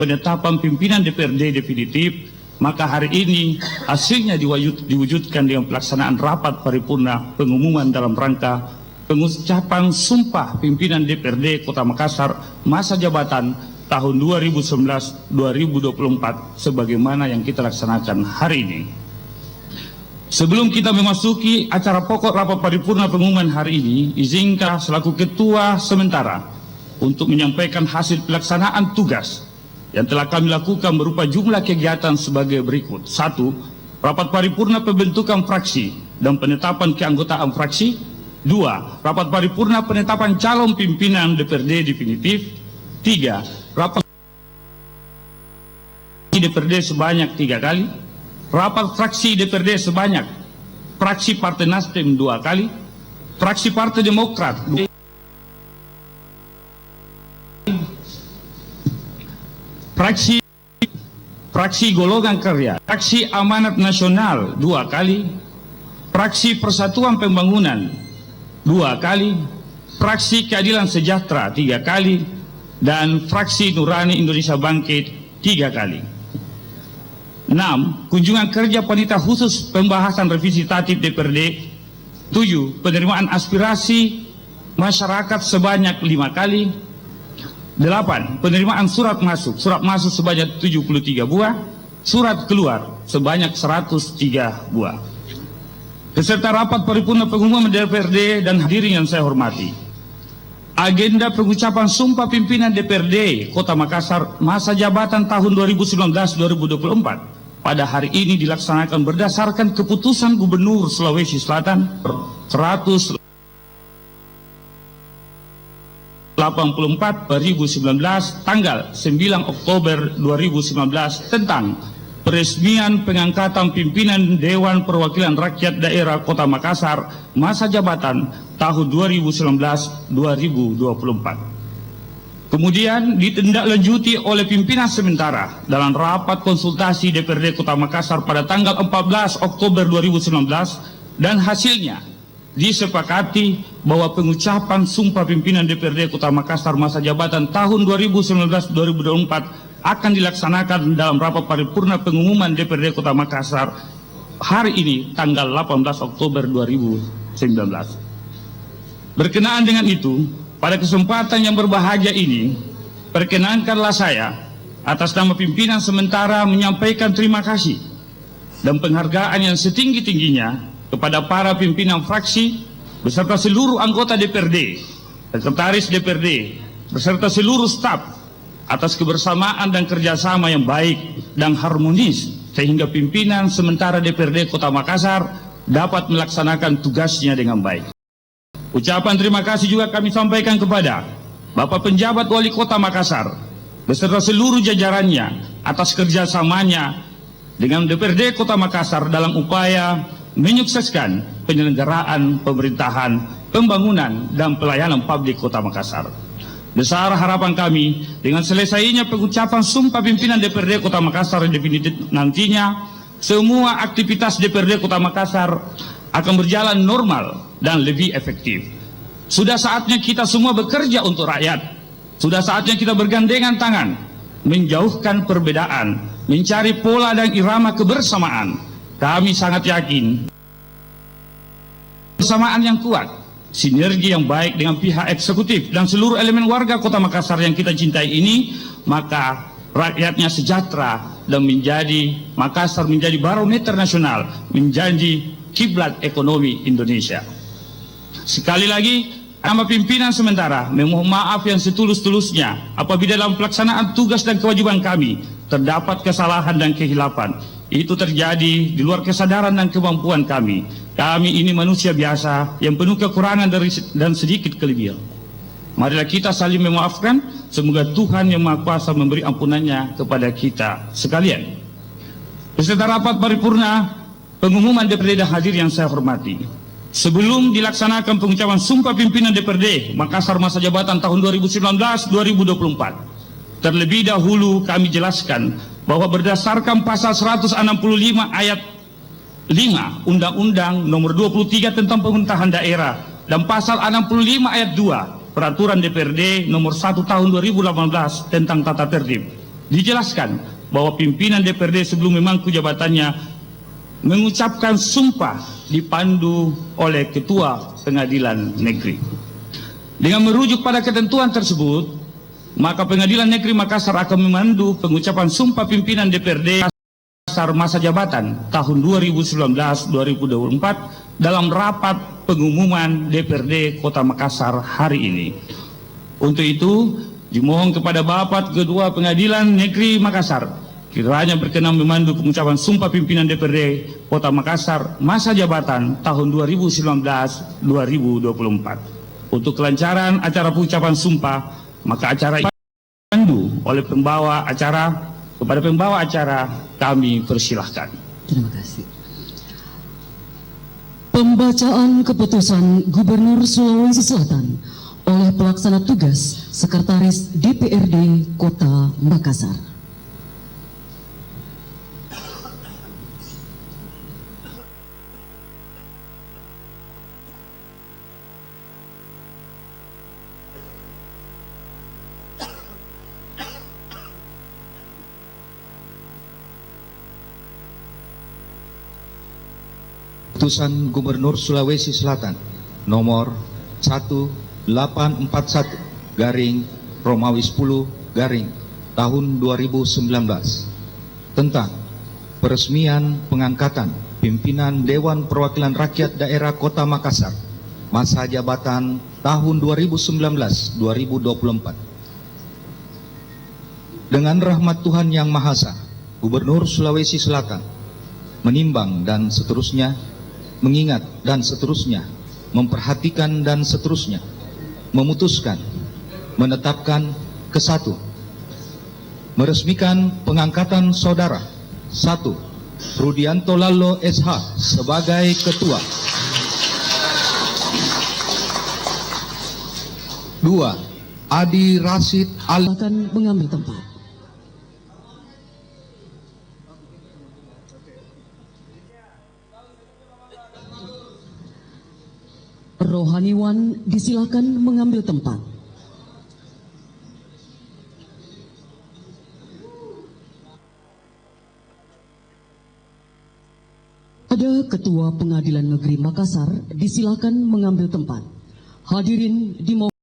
penetapan pimpinan DPRD definitif, maka hari ini hasilnya diwujudkan dengan pelaksanaan rapat paripurna pengumuman dalam rangka pengucapan sumpah pimpinan DPRD Kota Makassar masa jabatan tahun 2019-2024 sebagaimana yang kita laksanakan hari ini. Sebelum kita memasuki acara pokok rapat paripurna pengumuman hari ini, izinkan selaku ketua sementara untuk menyampaikan hasil pelaksanaan tugas yang telah kami lakukan berupa jumlah kegiatan sebagai berikut. 1. Rapat paripurna pembentukan fraksi dan penetapan keanggotaan fraksi. 2. Rapat paripurna penetapan calon pimpinan DPRD definitif. 3. Rapat DPRD sebanyak 3 kali. Rapat fraksi DPRD sebanyak fraksi Partai Nasdem 2 kali. Fraksi Partai Demokrat 2 kali. Fraksi Golongan Karya, fraksi Amanat Nasional 2 kali, fraksi Persatuan Pembangunan 2 kali, fraksi Keadilan Sejahtera 3 kali, dan fraksi Nurani Indonesia Bangkit 3 kali. 6. Kunjungan kerja panitia khusus pembahasan revisi tatip DPRD. 7. Penerimaan aspirasi masyarakat sebanyak 5 kali. 8. Penerimaan surat masuk sebanyak 73 buah, surat keluar sebanyak 103 buah. Beserta rapat paripurna pengumuman DPRD dan hadirin yang saya hormati. Agenda pengucapan sumpah pimpinan DPRD Kota Makassar masa jabatan tahun 2019-2024 pada hari ini dilaksanakan berdasarkan keputusan Gubernur Sulawesi Selatan 184/2019 tanggal 9 Oktober 2019 tentang peresmian pengangkatan pimpinan Dewan Perwakilan Rakyat Daerah Kota Makassar masa jabatan tahun 2019-2024. Kemudian ditindaklanjuti oleh pimpinan sementara dalam rapat konsultasi DPRD Kota Makassar pada tanggal 14 Oktober 2019 dan hasilnya disepakati bahwa pengucapan sumpah pimpinan DPRD Kota Makassar masa jabatan tahun 2019-2024 akan dilaksanakan dalam rapat paripurna pengumuman DPRD Kota Makassar hari ini tanggal 18 Oktober 2019. Berkenaan dengan itu, pada kesempatan yang berbahagia ini, perkenankanlah saya atas nama pimpinan sementara menyampaikan terima kasih dan penghargaan yang setinggi-tingginya kepada para pimpinan fraksi beserta seluruh anggota DPRD, sekretaris DPRD, beserta seluruh staf atas kebersamaan dan kerjasama yang baik dan harmonis sehingga pimpinan sementara DPRD Kota Makassar dapat melaksanakan tugasnya dengan baik. Ucapan terima kasih juga kami sampaikan kepada Bapak Penjabat Wali Kota Makassar beserta seluruh jajarannya atas kerjasamanya dengan DPRD Kota Makassar dalam upaya menyukseskan penyelenggaraan pemerintahan, pembangunan, dan pelayanan publik Kota Makassar. Besar harapan kami dengan selesainya pengucapan sumpah pimpinan DPRD Kota Makassar yang definitif nantinya, semua aktivitas DPRD Kota Makassar akan berjalan normal dan lebih efektif. Sudah saatnya kita semua bekerja untuk rakyat. Sudah saatnya kita bergandengan tangan, menjauhkan perbedaan, mencari pola dan irama kebersamaan. Kami sangat yakin kebersamaan yang kuat, sinergi yang baik dengan pihak eksekutif dan seluruh elemen warga Kota Makassar yang kita cintai ini, maka rakyatnya sejahtera dan Makassar menjadi barometer nasional, menjadi kiblat ekonomi Indonesia. Sekali lagi, nama pimpinan sementara memohon maaf yang setulus-tulusnya apabila dalam pelaksanaan tugas dan kewajiban kami terdapat kesalahan dan kehilapan. Itu terjadi di luar kesadaran dan kemampuan kami. Kami ini manusia biasa yang penuh kekurangan dan sedikit kelebihan. Marilah kita saling memaafkan. Semoga Tuhan yang Maha Kuasa memberi ampunannya kepada kita sekalian. Beserta rapat paripurna pengumuman DPRD dan hadir yang saya hormati. Sebelum dilaksanakan pengucapan sumpah pimpinan DPRD Makassar masa jabatan tahun 2019-2024, terlebih dahulu kami jelaskan bahwa berdasarkan pasal 165 ayat 5 Undang-Undang Nomor 23 tentang Pemerintahan Daerah dan pasal 65 ayat 2 Peraturan DPRD Nomor 1 Tahun 2018 tentang Tata Tertib, dijelaskan bahwa pimpinan DPRD sebelum memangku jabatannya mengucapkan sumpah dipandu oleh Ketua Pengadilan Negeri. Dengan merujuk pada ketentuan tersebut, maka Pengadilan Negeri Makassar akan memandu pengucapan sumpah pimpinan DPRD Makassar masa jabatan tahun 2019-2024 dalam rapat pengumuman DPRD Kota Makassar hari ini. Untuk itu, dimohon kepada Bapak Ketua Pengadilan Negeri Makassar kiranya berkenan memandu pengucapan sumpah pimpinan DPRD Kota Makassar masa jabatan tahun 2019-2024. Untuk kelancaran acara pengucapan sumpah, maka acara ini dipandu oleh pembawa acara. Kepada pembawa acara kami persilahkan. Terima kasih. Pembacaan keputusan Gubernur Sulawesi Selatan oleh pelaksana tugas Sekretaris DPRD Kota Makassar. Keputusan Gubernur Sulawesi Selatan nomor 1841 garing Romawi 10 garing tahun 2019 tentang peresmian pengangkatan pimpinan Dewan Perwakilan Rakyat Daerah Kota Makassar masa jabatan tahun 2019-2024. Dengan rahmat Tuhan Yang Maha Esa, Gubernur Sulawesi Selatan menimbang dan seterusnya, mengingat dan seterusnya, memperhatikan dan seterusnya, memutuskan, menetapkan ke-1, meresmikan pengangkatan saudara 1. Rudianto Lallo SH sebagai Ketua. 2. Adi Rasid Akan mengambil tempat. Rohaniwan disilakan mengambil tempat. Ada Ketua Pengadilan Negeri Makassar disilakan mengambil tempat. Hadirin dimohon